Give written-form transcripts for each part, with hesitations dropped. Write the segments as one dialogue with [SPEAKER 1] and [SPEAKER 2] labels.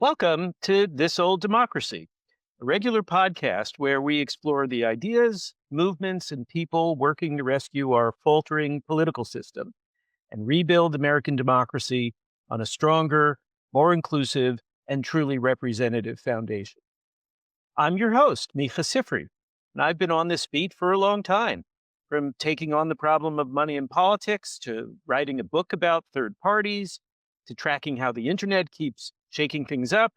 [SPEAKER 1] Welcome to This Old Democracy, a regular podcast where we explore the ideas, movements, and people working to rescue our faltering political system and rebuild American democracy on a stronger, more inclusive, and truly representative foundation. I'm your host, Micah Sifry, and I've been on this beat for a long time, from taking on the problem of money in politics to writing a book about third parties to tracking how the internet keeps shaking things up,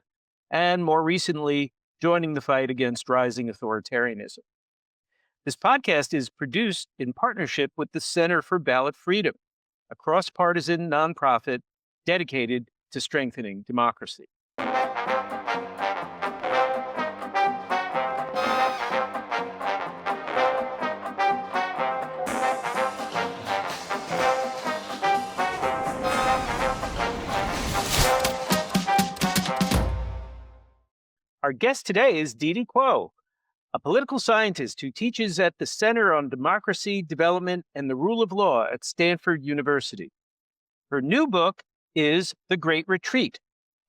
[SPEAKER 1] and more recently, joining the fight against rising authoritarianism. This podcast is produced in partnership with the Center for Ballot Freedom, a cross-partisan nonprofit dedicated to strengthening democracy. Our guest today is Didi Kuo, a political scientist who teaches at the Center on Democracy, Development, and the Rule of Law at Stanford University. Her new book is The Great Retreat: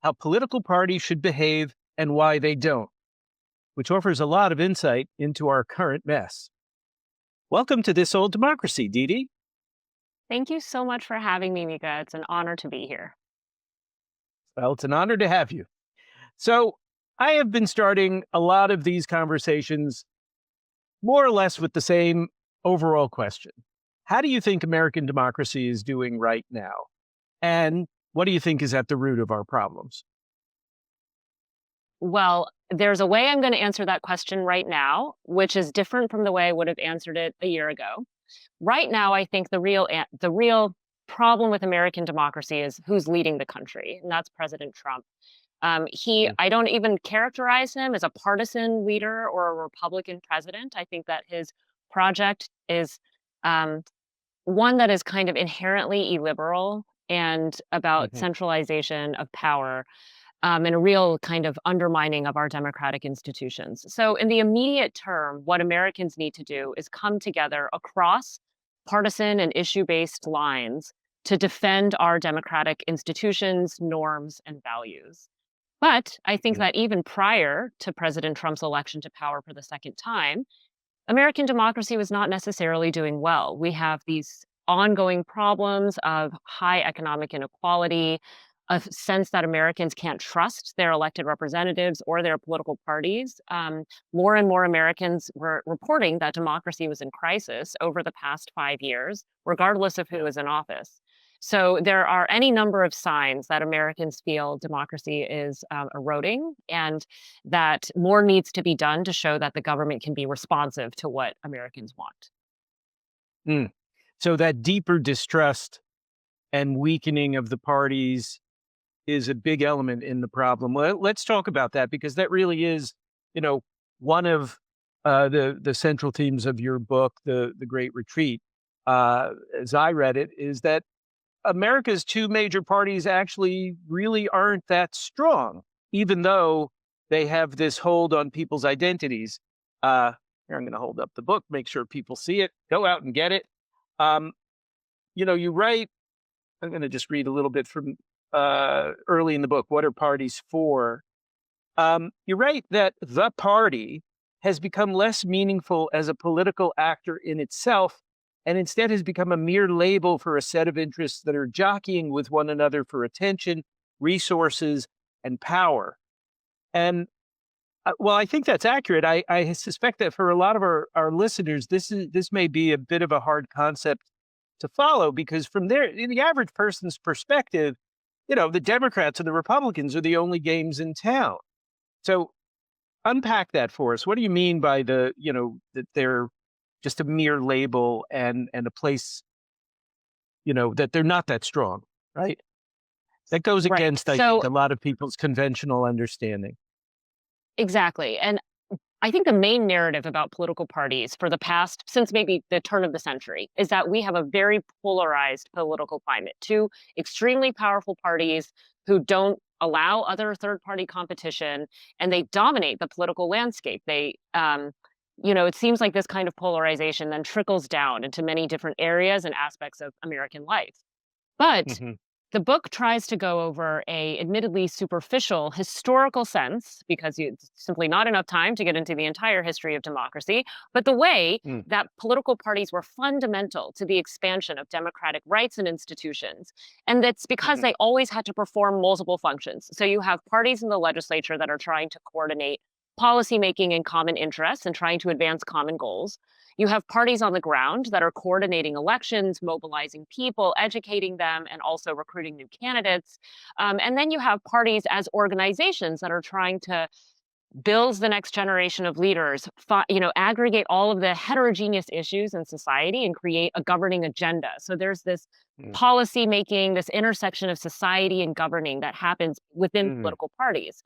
[SPEAKER 1] How Political Parties Should Behave and Why They Don't, which offers a lot of insight into our current mess. Welcome to This Old Democracy, Didi.
[SPEAKER 2] Thank you so much for having me, Mika. It's an honor to be here.
[SPEAKER 1] Well, it's an honor to have you. So, I have been starting a lot of these conversations more or less with the same overall question. How do you think American democracy is doing right now? And what do you think is at the root of our problems?
[SPEAKER 2] Well, there's a way I'm going to answer that question right now, which is different from the way I would have answered it a year ago. Right now, I think the real problem with American democracy is who's leading the country, and that's President Trump.
[SPEAKER 1] Mm.
[SPEAKER 2] I don't even characterize him as a partisan leader or a Republican president. I think that his project is um, one that is kind of inherently illiberal and about
[SPEAKER 1] Mhm.
[SPEAKER 2] centralization of power, and a real kind of undermining of our democratic institutions. So, in the immediate term, what Americans need to do is come together across partisan and issue based lines to defend our democratic institutions, norms, and values. But I think
[SPEAKER 1] Mm.
[SPEAKER 2] that even prior to President Trump's election to power for the second time, American democracy was not necessarily doing well. We have these ongoing problems of high economic inequality, a sense that Americans can't trust their elected representatives or their political parties. More and more Americans were reporting that democracy was in crisis over the past 5 years, regardless of who
[SPEAKER 1] Yeah.
[SPEAKER 2] is in office. So there are any number of signs that Americans feel democracy is eroding, and that more needs to be done to show that the government can be responsive to what Americans want.
[SPEAKER 1] Mm. So that deeper distrust and weakening of the parties is a big element in the problem. Well, let's talk about that because that really is, you know, one of the central themes of your book, the Great Retreat. As I read it, is that America's two major parties actually really aren't that strong, even though they have this hold on people's identities. Here, I'm going to hold up the book, make sure people see it. Go out and get it. Um, you write. I'm going to just read a little bit from early in the book. What are parties for? You're right that the party has become less meaningful as a political actor in itself and instead has become a mere label for a set of interests that are jockeying with one another for attention, resources, and power. And well, I think that's accurate. I suspect that for a lot of our listeners, this may be a bit of a hard concept to follow because from in the average person's perspective, the Democrats and the Republicans are the only games in town. So unpack that for us. What do you mean by that they're just a mere label and a place, that they're not that strong, right? That goes
[SPEAKER 2] Right.
[SPEAKER 1] against, I think,
[SPEAKER 2] So
[SPEAKER 1] a lot of people's conventional understanding.
[SPEAKER 2] exactly. And I think the main narrative about political parties for the past, since maybe the turn of the century, is that we have a very polarized political climate. Two extremely powerful parties who don't allow other third party competition, and they dominate the political landscape. It seems like this kind of polarization then trickles down into many different areas and aspects of American life. But
[SPEAKER 1] Mhm.
[SPEAKER 2] The book tries to go over a admittedly superficial historical sense because it's simply not enough time to get into the entire history of democracy, but the way
[SPEAKER 1] Mm,
[SPEAKER 2] that political parties were fundamental to the expansion of democratic rights and institutions. And that's because
[SPEAKER 1] mhm,
[SPEAKER 2] they always had to perform multiple functions. So you have parties in the legislature that are trying to coordinate policymaking in common interests and trying to advance common goals. You have parties on the ground that are coordinating elections, mobilizing people, educating them, and also recruiting new candidates. And then you have parties as organizations that are trying to build the next generation of leaders, aggregate all of the heterogeneous issues in society and create a governing agenda. So there's this
[SPEAKER 1] mm,
[SPEAKER 2] policy making, this intersection of society and governing that happens within
[SPEAKER 1] mm,
[SPEAKER 2] political parties.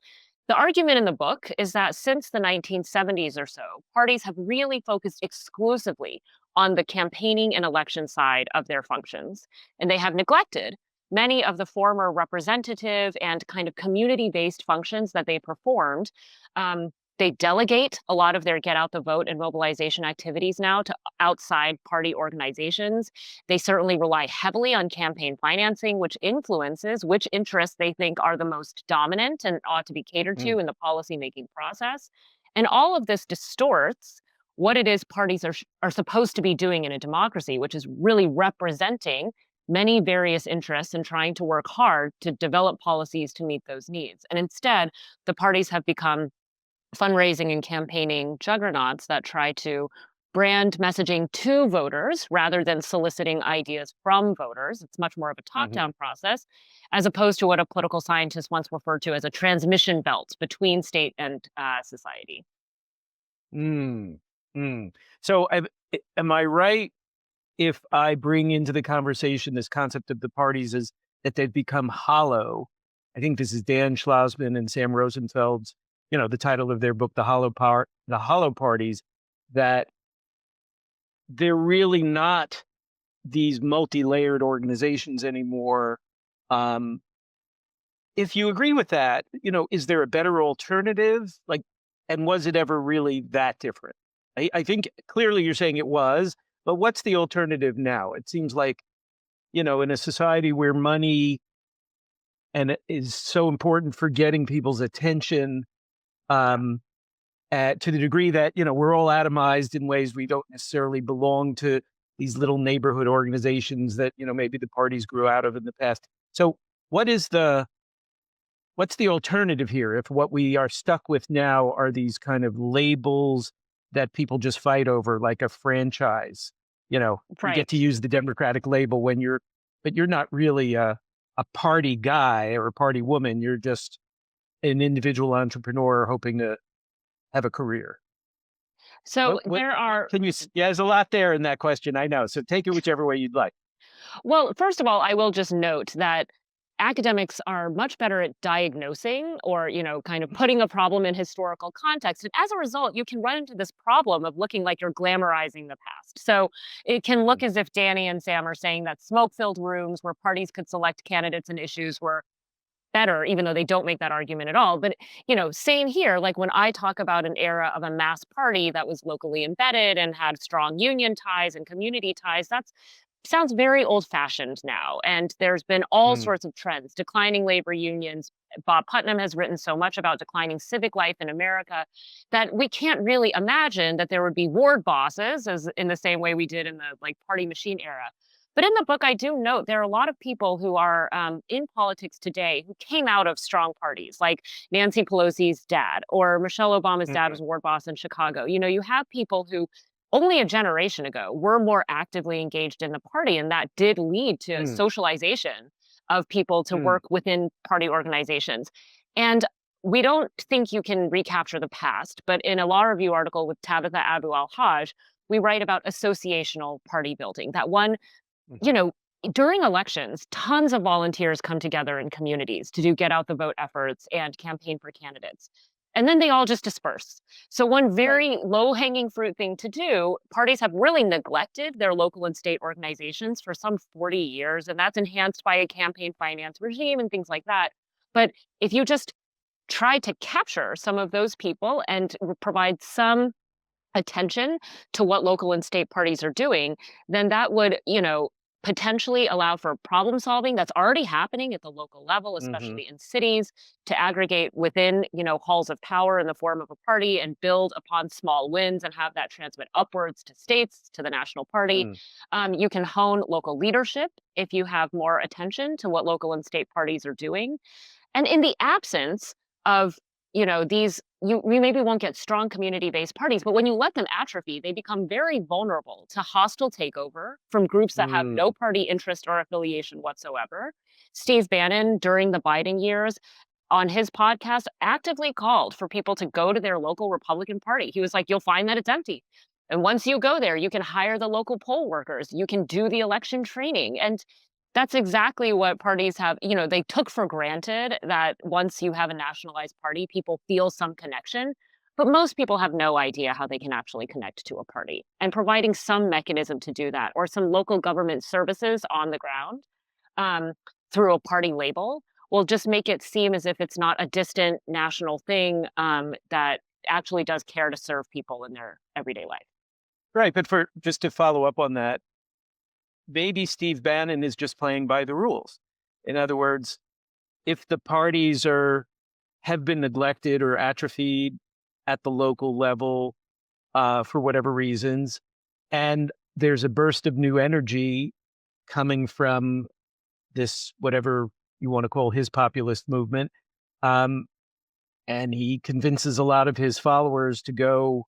[SPEAKER 2] The argument in the book is that since the 1970s or so, parties have really focused exclusively on the campaigning and election side of their functions, and they have neglected many of the former representative and kind of community based functions that they performed. They delegate a lot of their get out the vote and mobilization activities now to outside party organizations. They certainly rely heavily on campaign financing, which influences which interests they think are the most dominant and ought to be catered
[SPEAKER 1] mm,
[SPEAKER 2] to in the policymaking process. And all of this distorts what it is parties are supposed to be doing in a democracy, which is really representing many various interests and trying to work hard to develop policies to meet those needs. And instead, the parties have become fundraising and campaigning juggernauts that try to brand messaging to voters rather than soliciting ideas from voters. It's much more of a top
[SPEAKER 1] mhm,
[SPEAKER 2] down process, as opposed to what a political scientist once referred to as a transmission belt between state and society.
[SPEAKER 1] mm, mm. So, am I right if I bring into the conversation this concept of the parties is that they've become hollow? I think this is Dan Schlossman and Sam Rosenfeld's, the title of their book, The Hollow Parties, that they're really not these multi-layered organizations anymore. Um, if you agree with that, is there a better alternative? Like, and was it ever really that different? I think clearly you're saying it was, but what's the alternative now? It seems like, in a society where money and it is so important for getting people's attention, um, to the degree that, we're all atomized in ways we don't necessarily belong to these little neighborhood organizations that, maybe the parties grew out of in the past. So what is what's the alternative here if what we are stuck with now are these kind of labels that people just fight over like a franchise? You get to
[SPEAKER 2] Right.
[SPEAKER 1] use the Democratic label but you're not really a party guy or a party woman. You're just an individual entrepreneur hoping to have a career.
[SPEAKER 2] So
[SPEAKER 1] What
[SPEAKER 2] there are
[SPEAKER 1] yeah, there's a lot there in that question, I know. So take it whichever way you'd like.
[SPEAKER 2] Well, first of all, I will just note that academics are much better at diagnosing or, kind of putting a problem in historical context. And as a result, you can run into this problem of looking like you're glamorizing the past. So it can look
[SPEAKER 1] Mm,
[SPEAKER 2] as if Danny and Sam are saying that smoke filled rooms where parties could select candidates and issues were better, even though they don't make that argument at all. But, same here. Like when I talk about an era of a mass party that was locally embedded and had strong union ties and community ties, that's sounds very old fashioned now. And there's been all
[SPEAKER 1] mm,
[SPEAKER 2] sorts of trends, declining labor unions. Bob Putnam has written so much about declining civic life in America that we can't really imagine that there would be ward bosses as in the same way we did in the like party machine era. But in the book, I do note there are a lot of people who are in politics today who came out of strong parties, like Nancy Pelosi's dad or Michelle Obama's dad
[SPEAKER 1] mhm,
[SPEAKER 2] was a ward boss in Chicago. You have people who only a generation ago were more actively engaged in the party, and that did lead to
[SPEAKER 1] mm,
[SPEAKER 2] socialization of people to
[SPEAKER 1] mm,
[SPEAKER 2] work within party organizations. And we don't think you can recapture the past, but in a law review article with Tabitha Abu al-Hajj, we write about associational party building. That one, you
[SPEAKER 1] mhm,
[SPEAKER 2] know, during elections, tons of volunteers come together in communities to do get out the vote efforts and campaign for candidates. And then they all just disperse. So, one
[SPEAKER 1] right.
[SPEAKER 2] very low hanging fruit thing to do, parties have really neglected their local and state organizations for some 40 years, and that's enhanced by a campaign finance regime and things like that. But if you just try to capture some of those people and provide some attention to what local and state parties are doing, then that would, potentially allow for problem solving that's already happening at the local level,
[SPEAKER 1] Hmm.
[SPEAKER 2] especially in cities, to aggregate within, halls of power in the form of a party and build upon small wins and have that transmit upwards to states, to the national party.
[SPEAKER 1] Mm,
[SPEAKER 2] You can hone local leadership if you have more attention to what local and state parties are doing. And in the absence of, these, you maybe won't get strong community-based parties, but when you let them atrophy, they become very vulnerable to hostile takeover from groups that have no
[SPEAKER 1] mm,
[SPEAKER 2] party interest or affiliation whatsoever. Steve Bannon, during the Biden years, on his podcast, actively called for people to go to their local Republican Party. He was like, "You'll find that it's empty. And once you go there, you can hire the local poll workers, you can do the election training." And that's exactly what parties have, they took for granted that once you have a nationalized party, people feel some connection. But most people have no idea how they can actually connect to a party. And providing some mechanism to do that, or some local government services on the ground, um, through a party label, will just make it seem as if it's not a distant national thing, that actually does care to serve people in their everyday life.
[SPEAKER 1] right. But for just to follow up on that, maybe Steve Bannon is just playing by the rules. In other words, if the parties have been neglected or atrophied at the local level for whatever reasons, and there's a burst of new energy coming from this whatever you want to call his populist movement, um, and he convinces a lot of his followers to go,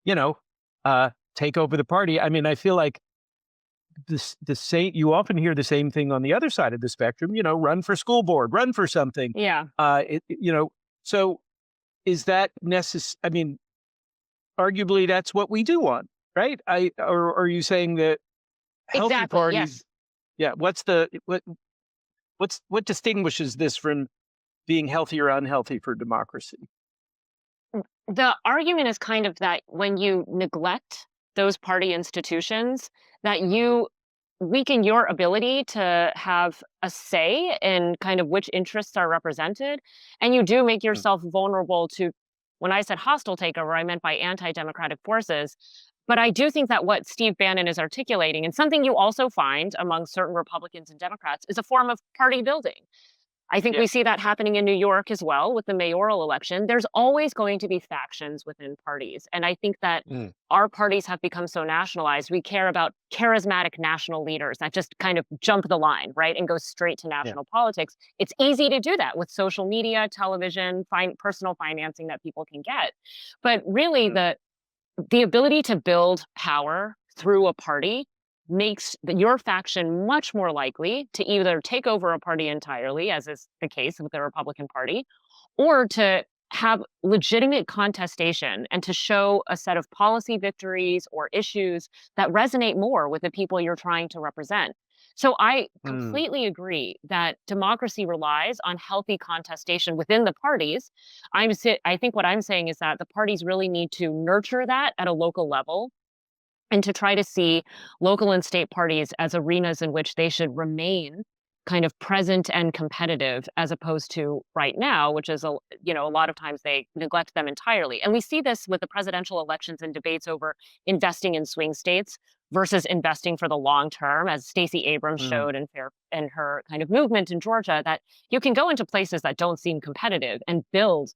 [SPEAKER 1] you know, take over the party. I mean, I feel like the same. You often hear the same thing on the other side of the spectrum. Run for school board, run for something.
[SPEAKER 2] Yeah,
[SPEAKER 1] So is that necessary? I mean, arguably, that's what we do want, right? Or are you saying that healthy
[SPEAKER 2] exactly.
[SPEAKER 1] parties?
[SPEAKER 2] Yes.
[SPEAKER 1] Yeah. What distinguishes this from being healthy or unhealthy for democracy?
[SPEAKER 2] The argument is kind of that when you neglect those party institutions, that you weaken your ability to have a say in kind of which interests are represented. And you do make
[SPEAKER 1] Mm,
[SPEAKER 2] yourself vulnerable to, when I said hostile takeover, I meant by anti democratic forces. But I do think that what Steve Bannon is articulating, and something you also find among certain Republicans and Democrats, is a form of party building. I think
[SPEAKER 1] yeah.
[SPEAKER 2] we see that happening in New York as well with the mayoral election. There's always going to be factions within parties. And I think that
[SPEAKER 1] Mm,
[SPEAKER 2] our parties have become so nationalized. We care about charismatic national leaders that just kind of jump the line, right? And go straight to
[SPEAKER 1] yeah.
[SPEAKER 2] national politics. It's easy to do that with social media, television, personal financing that people can get. But really,
[SPEAKER 1] Mm,
[SPEAKER 2] the ability to build power through a party makes your faction much more likely to either take over a party entirely, as is the case with the Republican Party, or to have legitimate contestation and to show a set of policy victories or issues that resonate more with the people you're trying to represent. So I
[SPEAKER 1] mm,
[SPEAKER 2] completely agree that democracy relies on healthy contestation within the parties. I think what I'm saying is that the parties really need to nurture that at a local level and to try to see local and state parties as arenas in which they should remain kind of present and competitive as opposed to right now, which is a lot of times they neglect them entirely. And we see this with the presidential elections and debates over investing in swing states versus investing for the long term, as Stacey Abrams
[SPEAKER 1] mm,
[SPEAKER 2] showed in her kind of movement in Georgia, that you can go into places that don't seem competitive and build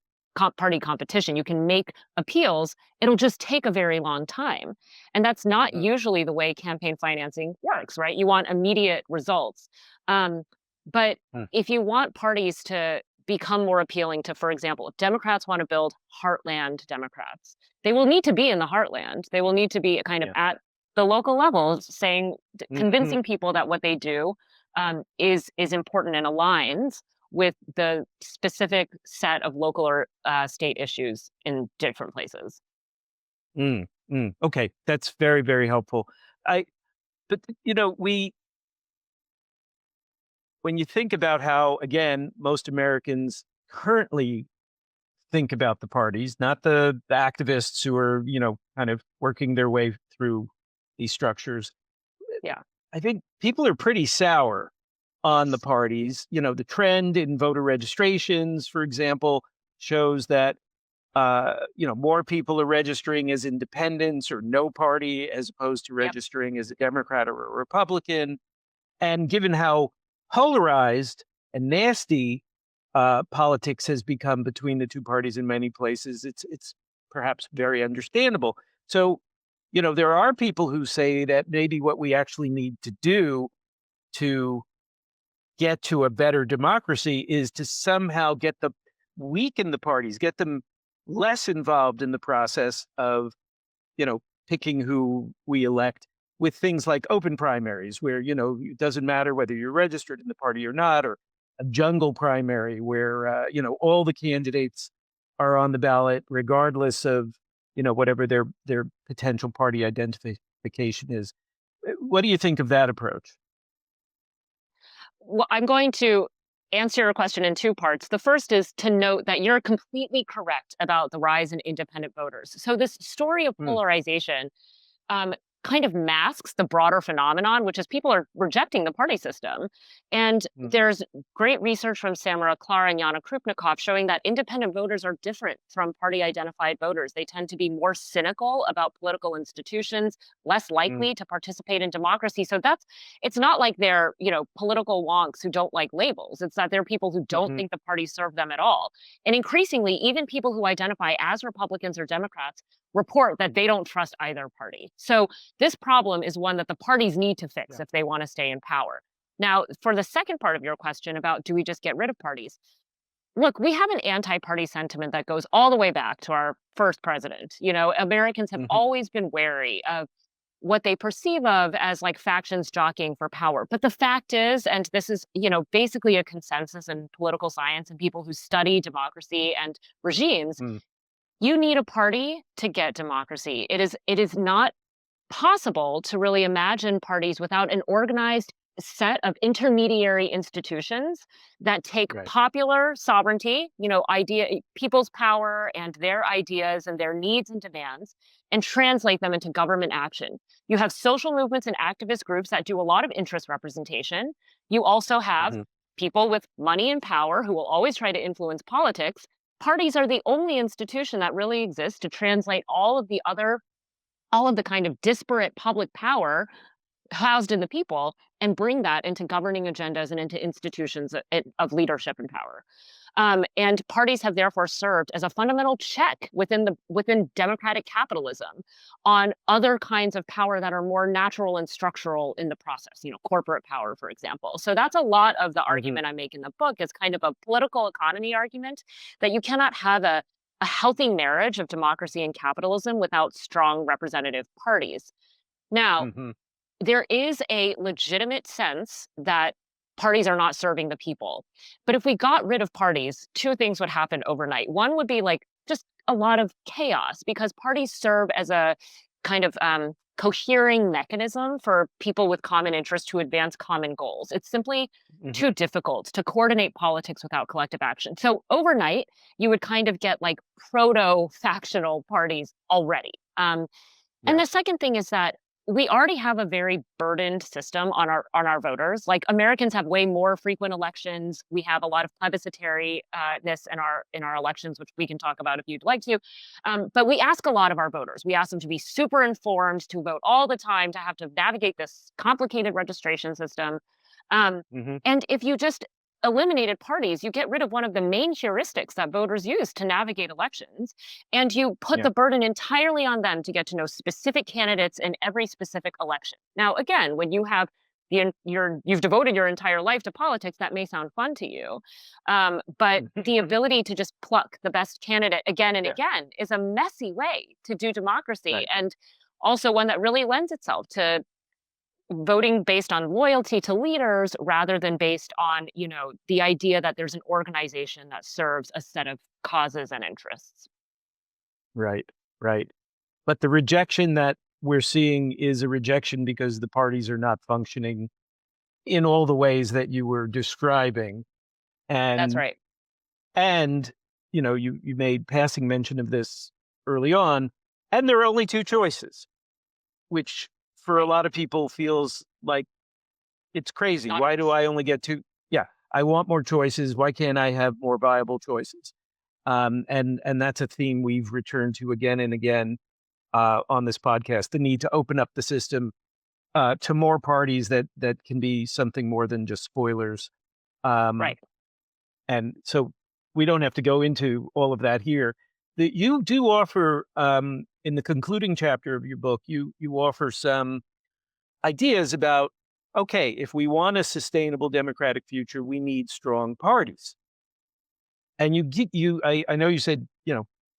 [SPEAKER 2] party competition. You can make appeals. It'll just take a very long time. And that's not
[SPEAKER 1] mhm,
[SPEAKER 2] usually the way campaign financing works, right? You want immediate results. Um, but
[SPEAKER 1] mm,
[SPEAKER 2] if you want parties to become more appealing to, for example, if Democrats want to build heartland Democrats, they will need to be in the heartland. They will need to be kind of
[SPEAKER 1] yeah.
[SPEAKER 2] at the local level, saying,
[SPEAKER 1] Mhm,
[SPEAKER 2] convincing people that what they do, is important and aligns with the specific set of local or state issues in different places.
[SPEAKER 1] Okay, that's very, very helpful. I but we when you think about how again most Americans currently think about the parties, not the activists who are kind of working their way through these structures.
[SPEAKER 2] Yeah.
[SPEAKER 1] I think people are pretty sour on the parties. The trend in voter registrations, for example, shows that more people are registering as independents or no party as opposed to
[SPEAKER 2] Yep.
[SPEAKER 1] registering as a Democrat or a Republican. And given how polarized and nasty politics has become between the two parties in many places, it's perhaps very understandable. So, there are people who say that maybe what we actually need to do to get to a better democracy is to somehow weaken the parties, get them less involved in the process of, picking who we elect, with things like open primaries where, it doesn't matter whether you're registered in the party or not, or a jungle primary where, all the candidates are on the ballot regardless of, whatever their potential party identification is. What do you think of that approach?
[SPEAKER 2] Well, I'm going to answer your question in two parts. The first is to note that you're completely correct about the rise in independent voters. So, this story of
[SPEAKER 1] Mm,
[SPEAKER 2] polarization um, kind of masks the broader phenomenon, which is people are rejecting the party system. And
[SPEAKER 1] mhm,
[SPEAKER 2] there's great research from Samara Klar and Yana Krupnikov showing that independent voters are different from party identified voters. They tend to be more cynical about political institutions, less
[SPEAKER 1] mm,
[SPEAKER 2] likely to participate in democracy. So it's not like they're, political wonks who don't like labels. It's that they're people who don't
[SPEAKER 1] mhm,
[SPEAKER 2] think the party served them at all. And increasingly, even people who identify as Republicans or Democrats report that they don't trust either party. So this problem is one that the parties need to fix
[SPEAKER 1] yeah.
[SPEAKER 2] if they want to stay in power. Now, for the second part of your question about do we just get rid of parties? Look, we have an anti party sentiment that goes all the way back to our first president. Americans have
[SPEAKER 1] Mhm,
[SPEAKER 2] always been wary of what they perceive of as like factions jockeying for power. But the fact is, and this is, basically a consensus in political science and people who study democracy and regimes,
[SPEAKER 1] mm,
[SPEAKER 2] you need a party to get democracy. It is not possible to really imagine parties without an organized set of intermediary institutions that take
[SPEAKER 1] right.
[SPEAKER 2] popular sovereignty, people's power and their ideas and their needs and demands, and translate them into government action. You have social movements and activist groups that do a lot of interest representation. You also have
[SPEAKER 1] Mhm,
[SPEAKER 2] people with money and power who will always try to influence politics. Parties are the only institution that really exists to translate all of the kind of disparate public power housed in the people and bring that into governing agendas and into institutions of leadership and power. And parties have therefore served as a fundamental check within democratic capitalism on other kinds of power that are more natural and structural in the process. Corporate power, for example. So that's a lot of the
[SPEAKER 1] mhm,
[SPEAKER 2] argument I make in the book is kind of a political economy argument that you cannot have a healthy marriage of democracy and capitalism without strong representative parties. Now,
[SPEAKER 1] mhm,
[SPEAKER 2] there is a legitimate sense that parties are not serving the people. But if we got rid of parties, two things would happen overnight. One would be like just a lot of chaos because parties serve as a kind of cohering mechanism for people with common interests to advance common goals. It's simply
[SPEAKER 1] mhm,
[SPEAKER 2] too difficult to coordinate politics without collective action. So overnight, you would kind of get like proto factional parties already. And
[SPEAKER 1] yeah.
[SPEAKER 2] the second thing is that we already have a very burdened system on our voters. Like Americans have way more frequent elections. We have a lot of plebiscitary-ness in our elections, which we can talk about if you'd like to. But we ask a lot of our voters. We ask them to be super informed, to vote all the time, to have to navigate this complicated registration system. Um,
[SPEAKER 1] Mhm,
[SPEAKER 2] and if you just eliminated parties, you get rid of one of the main heuristics that voters use to navigate elections, and you put
[SPEAKER 1] yeah.
[SPEAKER 2] the burden entirely on them to get to know specific candidates in every specific election. Now, again, when you've devoted your entire life to politics, that may sound fun to you, but the ability to just pluck the best candidate again and
[SPEAKER 1] Yeah,
[SPEAKER 2] again is a messy way to do democracy,
[SPEAKER 1] right.
[SPEAKER 2] and also one that really lends itself to voting based on loyalty to leaders rather than based on, the idea that there's an organization that serves a set of causes and interests.
[SPEAKER 1] Right, right. But the rejection that we're seeing is a rejection because the parties are not functioning in all the ways that you were describing.
[SPEAKER 2] That's
[SPEAKER 1] And
[SPEAKER 2] right.
[SPEAKER 1] and you made passing mention of this early on, and there are only two choices, which for a
[SPEAKER 2] Right.
[SPEAKER 1] lot of people feels like it's crazy.
[SPEAKER 2] Not
[SPEAKER 1] Why do I only get two? Yeah, I want more choices. Why can't I have more viable choices? And that's a theme we've returned to again and again on this podcast, the need to open up the system, to more parties that can be something more than just spoilers. Um,
[SPEAKER 2] Right.
[SPEAKER 1] and so we don't have to go into all of that here. You do offer in the concluding chapter of your book, you offer some ideas about, okay, if we want a sustainable democratic future, we need strong parties. And I know you said,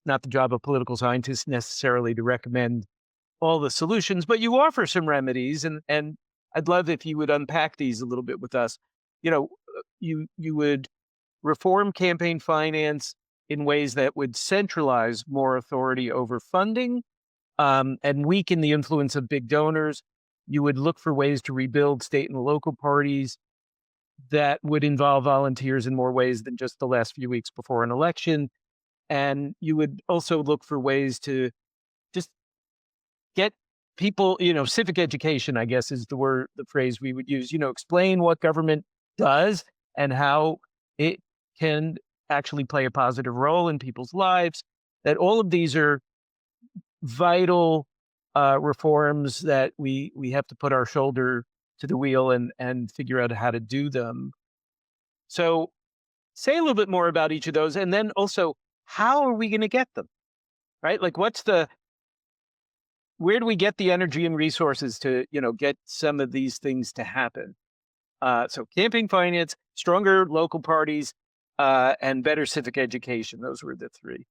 [SPEAKER 1] not the job of political scientists necessarily to recommend all the solutions, but you offer some remedies, and I'd love if you would unpack these a little bit with us. You would reform campaign finance in ways that would centralize more authority over funding, and weaken the influence of big donors. You would look for ways to rebuild state and local parties that would involve volunteers in more ways than just the last few weeks before an election. And you would also look for ways to just get people, civic education, I guess is the phrase we would use, explain what government does and how it can actually play a positive role in people's lives. That all of these are vital reforms that we have to put our shoulder to the wheel and figure out how to do them. So say a little bit more about each of those, and then also how are we going to get them? Right? Like, where do we get the energy and resources to get some of these things to happen? So campaign finance, stronger local parties, and better civic education. Those were the three.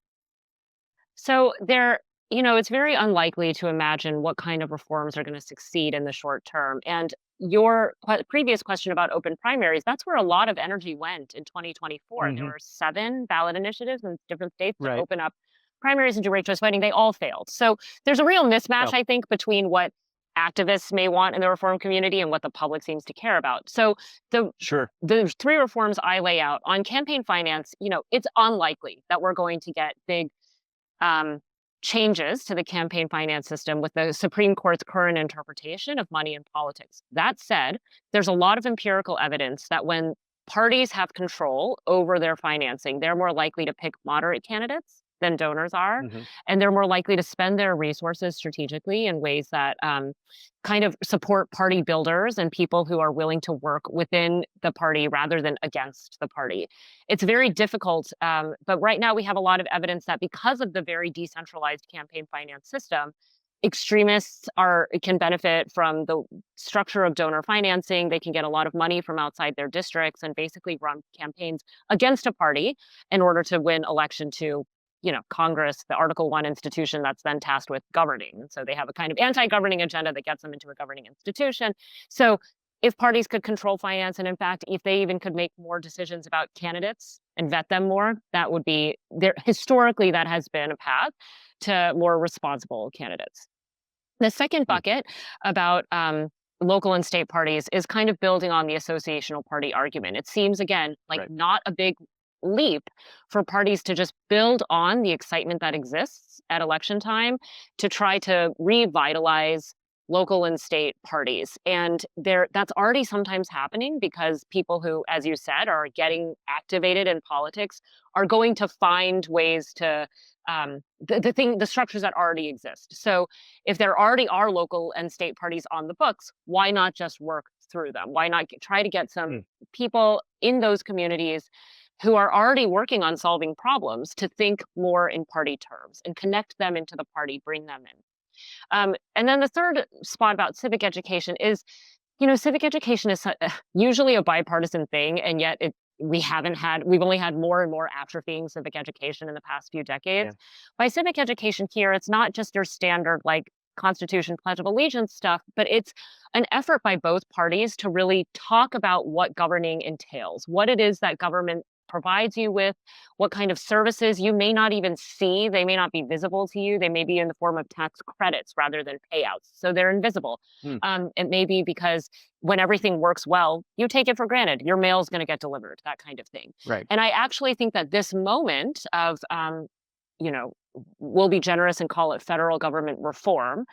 [SPEAKER 2] So it's very unlikely to imagine what kind of reforms are going to succeed in the short term. And your previous question about open primaries, that's where a lot of energy went in 2024. There
[SPEAKER 1] Hmm.
[SPEAKER 2] were 7 ballot initiatives in different states to
[SPEAKER 1] Right.
[SPEAKER 2] open up primaries and do ranked choice voting. They all failed. So there's a real mismatch,
[SPEAKER 1] Oh,
[SPEAKER 2] I think, between what activists may want in the reform community and what the public seems to care about. So the
[SPEAKER 1] sure.
[SPEAKER 2] the 3 reforms I lay out on campaign finance, it's unlikely that we're going to get big um, changes to the campaign finance system with the Supreme Court's current interpretation of money in politics. That said, there's a lot of empirical evidence that when parties have control over their financing, they're more likely to pick moderate candidates than donors are.
[SPEAKER 1] Hmm.
[SPEAKER 2] And they're more likely to spend their resources strategically in ways that kind of support party builders and people who are willing to work within the party rather than against the party. It's very difficult, but right now we have a lot of evidence that because of the very decentralized campaign finance system, extremists can benefit from the structure of donor financing. They can get a lot of money from outside their districts and basically run campaigns against a party in order to win election to Congress, the Article 1 institution that's then tasked with governing. And so they have a kind of anti-governing agenda that gets them into a governing institution. So if parties could control finance, and in fact, if they even could make more decisions about candidates and vet them more, that would be there. Historically, that has been a path to more responsible candidates. The second
[SPEAKER 1] Mm.
[SPEAKER 2] bucket about local and state parties is kind of building on the associational party argument. It seems, again, like
[SPEAKER 1] Right.
[SPEAKER 2] not a big leap for parties to just build on the excitement that exists at election time to try to revitalize local and state parties. And that's already sometimes happening because people who, as you said, are getting activated in politics are going to find ways to the structures that already exist. So if there already are local and state parties on the books, why not just work through them? Why not try to get some
[SPEAKER 1] Mm.
[SPEAKER 2] people in those communities who are already working on solving problems to think more in party terms and connect them into the party, bring them in. And then the third spot about civic education is, civic education is usually a bipartisan thing, and yet we've only had more and more atrophying civic education in the past few
[SPEAKER 1] Yeah.
[SPEAKER 2] decades. By civic education here, it's not just your standard like Constitution, Pledge of Allegiance stuff, but it's an effort by both parties to really talk about what governing entails, what it is that government provides you with, what kind of services you may not even see. They may not be visible to you. They may be in the form of tax credits rather than payouts. So they're invisible.
[SPEAKER 1] Mm.
[SPEAKER 2] It may be because when everything works well, you take it for granted. Your mail is going to get delivered, that kind of thing.
[SPEAKER 1] Right.
[SPEAKER 2] And I actually think that this moment of, you know, we'll be generous and call it federal government reform,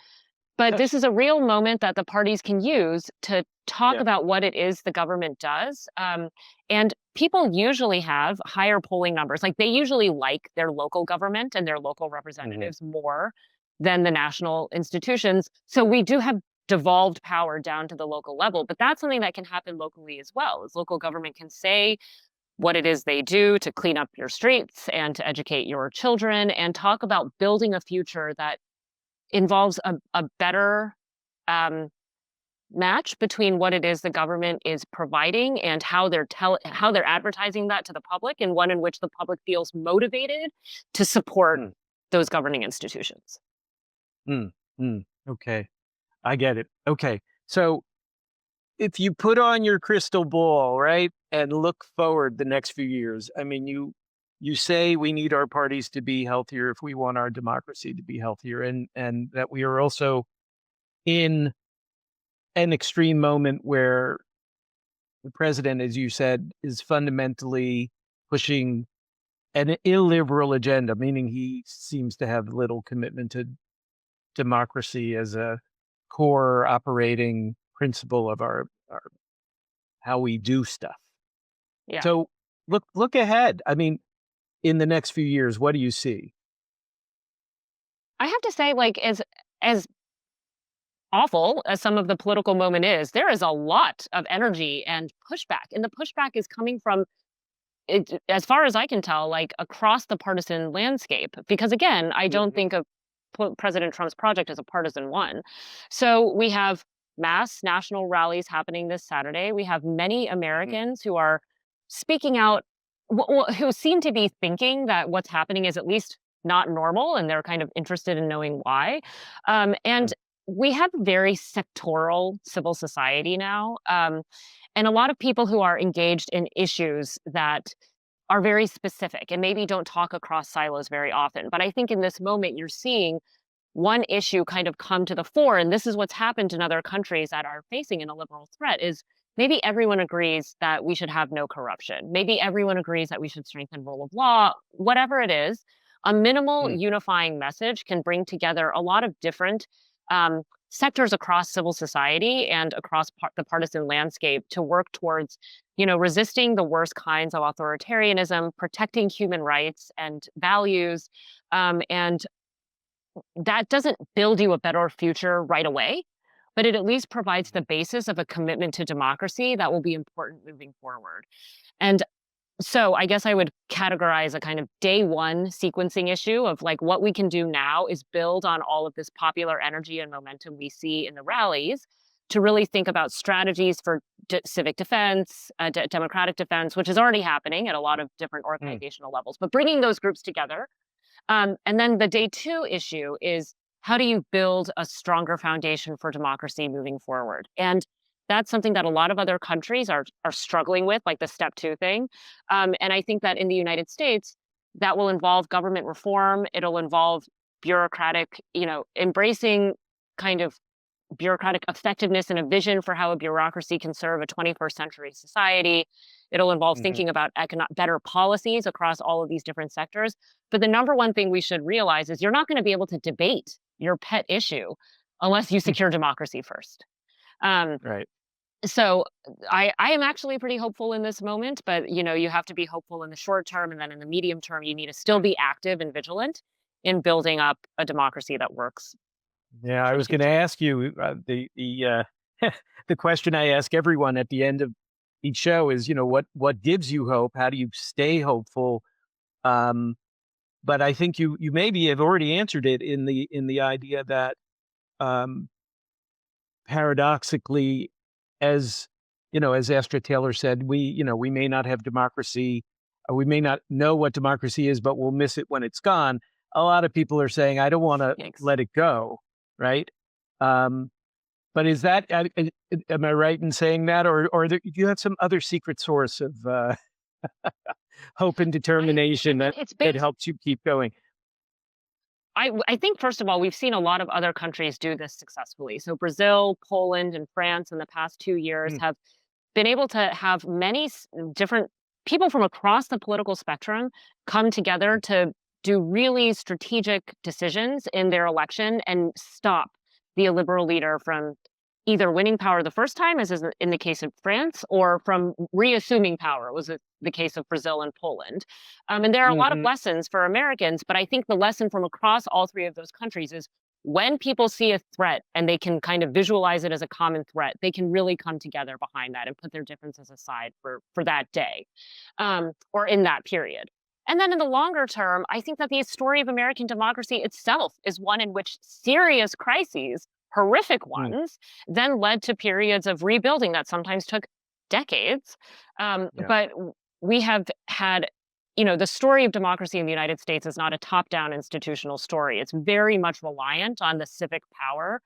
[SPEAKER 2] but this is a real moment that the parties can use to talk
[SPEAKER 1] Yeah.
[SPEAKER 2] about what it is the government does. And people usually have higher polling numbers. Like they usually like their local government and their local
[SPEAKER 1] Hmm.
[SPEAKER 2] representatives more than the national institutions. So we do have devolved power down to the local level. But that's something that can happen locally as well. As local government can say what it is they do to clean up your streets and to educate your children and talk about building a future that involves a better um, match between what it is the government is providing and how they're advertising that to the public, and one in which the public feels motivated to support
[SPEAKER 1] Mm,
[SPEAKER 2] those governing institutions.
[SPEAKER 1] mm, okay, I get it. Okay, so if you put on your crystal ball, right, and look forward the next few years, I mean, you say we need our parties to be healthier if we want our democracy to be healthier, and that we are also in an extreme moment where the president, as you said, is fundamentally pushing an illiberal agenda, meaning he seems to have little commitment to democracy as a core operating principle of our how we do stuff.
[SPEAKER 2] Yeah.
[SPEAKER 1] So look ahead. I mean, in the next few years, what do you see?
[SPEAKER 2] I have to say, like, as awful as some of the political moment is, there is a lot of energy and pushback. And the pushback is coming from it, as far as I can tell, like across the partisan landscape. Because again, I don't
[SPEAKER 1] Mhm,
[SPEAKER 2] think of President Trump's project as a partisan one. So we have mass national rallies happening this Saturday. We have many
[SPEAKER 1] mhm,
[SPEAKER 2] Americans who are speaking out, who seem to be thinking that what's happening is at least not normal, and they're kind of interested in knowing why. And
[SPEAKER 1] mm,
[SPEAKER 2] we have very sectoral civil society now. And a lot of people who are engaged in issues that are very specific and maybe don't talk across silos very often. But I think in this moment, you're seeing one issue kind of come to the fore. And this is what's happened in other countries that are facing an illiberal threat is maybe everyone agrees that we should have no corruption. Maybe everyone agrees that we should strengthen rule of law, whatever it is. A minimal
[SPEAKER 1] mm,
[SPEAKER 2] unifying message can bring together a lot of different sectors across civil society and across the partisan landscape to work towards, resisting the worst kinds of authoritarianism, protecting human rights and values, and that doesn't build you a better future right away, but it at least provides the basis of a commitment to democracy that will be important moving forward. And so I guess I would categorize a kind of day one sequencing issue of like what we can do now is build on all of this popular energy and momentum we see in the rallies to really think about strategies for civic defense, democratic defense, which is already happening at a lot of different
[SPEAKER 1] mm,
[SPEAKER 2] organizational levels, but bringing those groups together. And then the day two issue is how do you build a stronger foundation for democracy moving forward? And that's something that a lot of other countries are struggling with, like the step two thing. And I think that in the United States, that will involve government reform. It'll involve bureaucratic, embracing kind of bureaucratic effectiveness and a vision for how a bureaucracy can serve a 21st century society. It'll involve
[SPEAKER 1] mhm,
[SPEAKER 2] thinking about better policies across all of these different sectors. But the number one thing we should realize is you're not going to be able to debate your pet issue unless you
[SPEAKER 1] mm,
[SPEAKER 2] secure democracy first. Um,
[SPEAKER 1] right.
[SPEAKER 2] so I am actually pretty hopeful in this moment, but you have to be hopeful in the short term, and then in the medium term, you need to still be active and vigilant in building up a democracy that works
[SPEAKER 1] Yeah, I
[SPEAKER 2] for the
[SPEAKER 1] was gonna
[SPEAKER 2] future.
[SPEAKER 1] ask you, the question I ask everyone at the end of each show is, what gives you hope? How do you stay hopeful? Um, but I think you maybe have already answered it in the idea that, um, paradoxically, as as Astra Taylor said, we may not have democracy, we may not know what democracy is, but we'll miss it when it's gone. A lot of people are saying, I don't want to
[SPEAKER 2] Thanks.
[SPEAKER 1] let it go, right? Um, but is that, am I right in saying that, or do you have some other secret source of hope and
[SPEAKER 2] I
[SPEAKER 1] determination
[SPEAKER 2] mean,
[SPEAKER 1] that
[SPEAKER 2] it's
[SPEAKER 1] that
[SPEAKER 2] based
[SPEAKER 1] helps you keep going?
[SPEAKER 2] I think first of all, we've seen a lot of other countries do this successfully. So Brazil, Poland, and France in the past 2 years
[SPEAKER 1] Mm,
[SPEAKER 2] have been able to have many different people from across the political spectrum come together
[SPEAKER 1] mm,
[SPEAKER 2] to do really strategic decisions in their election and stop the illiberal leader from either winning power the first time, as is in the case of France, or from reassuming power. It was the case of Brazil and Poland. And there are a lot of
[SPEAKER 1] mhm,
[SPEAKER 2] lessons for Americans, but I think the lesson from across all three of those countries is when people see a threat and they can kind of visualize it as a common threat, they can really come together behind that and put their differences aside for that day, or in that period. And then in the longer term, I think that the story of American democracy itself is one in which serious crises, horrific
[SPEAKER 1] Mm,
[SPEAKER 2] ones, then led to periods of rebuilding that sometimes took decades.
[SPEAKER 1] yeah.
[SPEAKER 2] We have had, the story of democracy in the United States is not a top down institutional story. It's very much reliant on the civic power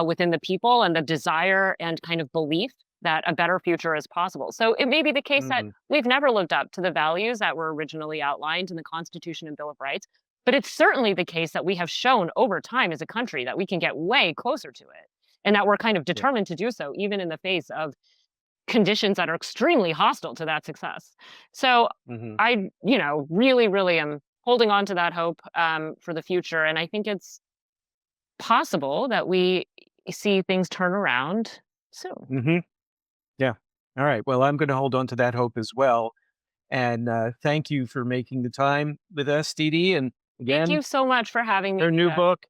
[SPEAKER 2] within the people and the desire and kind of belief that a better future is possible. So it may be the case that
[SPEAKER 1] Mm,
[SPEAKER 2] we've never lived up to the values that were originally outlined in the Constitution and Bill of Rights. But it's certainly the case that we have shown over time as a country that we can get way closer to it and that we're kind of
[SPEAKER 1] yeah.
[SPEAKER 2] determined to do so, even in the face of conditions that are extremely hostile to that success. So
[SPEAKER 1] Hmm.
[SPEAKER 2] I, really, really am holding on to that hope for the future. And I think it's possible that we see things turn around soon.
[SPEAKER 1] Hmm. Yeah. All right. Well, I'm going to hold on to that hope as well. And thank you for making the time with us, Didi. And
[SPEAKER 2] Thank
[SPEAKER 1] again,
[SPEAKER 2] you so much for having me.
[SPEAKER 1] her new book,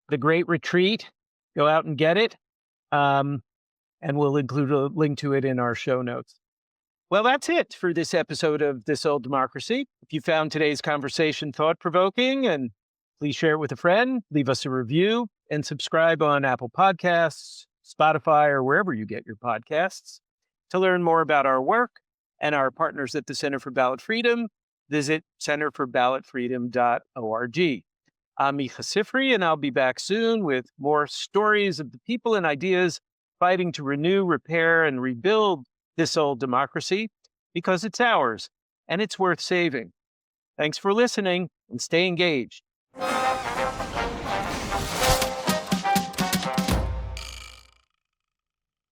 [SPEAKER 1] The Great Retreat. Go out and get it. Um, and we'll include a link to it in our show notes. Well, that's it for this episode of This Old Democracy. If you found today's conversation thought provoking, and please share it with a friend, leave us a review, and subscribe on Apple Podcasts, Spotify, or wherever you get your podcasts. To learn more about our work and our partners at the Center for Ballot Freedom, visit centerforballotfreedom.org. I'm Micah Sifry, and I'll be back soon with more stories of the people and ideas fighting to renew, repair, and rebuild this old democracy because it's ours and it's worth saving. Thanks for listening and stay engaged.